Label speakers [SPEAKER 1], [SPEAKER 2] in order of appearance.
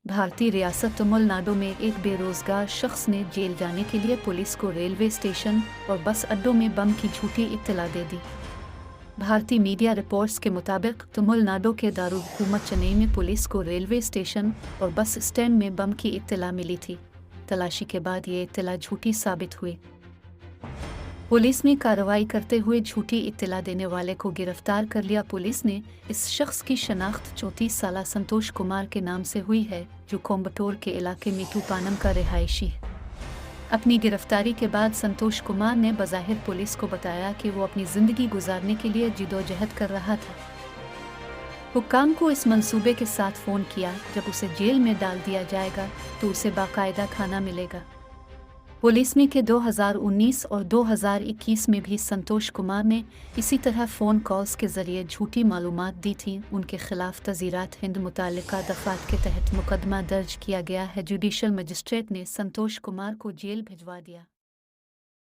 [SPEAKER 1] भारतीय रियासत तमिलनाडु में एक बेरोजगार शख्स ने जेल जाने के लिए पुलिस को रेलवे स्टेशन और बस अड्डों में बम की झूठी इत्तला दे दी। भारतीय मीडिया रिपोर्ट्स के मुताबिक तमिलनाडु के दारुल हुकूमत चेन्नई में पुलिस को रेलवे स्टेशन और बस स्टैंड में बम की इत्तला मिली थी। तलाशी के बाद ये इत्तला झूठी साबित हुई। पुलिस ने कार्रवाई करते हुए झूठी इत्तला देने वाले को गिरफ्तार कर लिया। पुलिस ने इस शख्स की शनाख्त 34 साला संतोष कुमार के नाम से हुई है, जो कोयम्बटूर के इलाके मेटुपानम का रिहायशी है। अपनी गिरफ्तारी के बाद संतोष कुमार ने बज़ाहिर पुलिस को बताया कि वो अपनी ज़िंदगी गुजारने के लिए जिदोजहद कर रहा था। हुक्काम को इस मंसूबे के साथ फ़ोन किया, जब उसे जेल में डाल दिया जाएगा तो उसे बाकायदा खाना मिलेगा। पुलिस ने के 2019 और 2021 में भी संतोष कुमार ने इसी तरह फ़ोन कॉल्स के ज़रिए झूठी मालूमात दी थी। उनके खिलाफ तज़ीरात हिंद मुताल्लिका दफ़ात के तहत मुकदमा दर्ज किया गया है। जुडिशल मजिस्ट्रेट ने संतोष कुमार को जेल भिजवा दिया।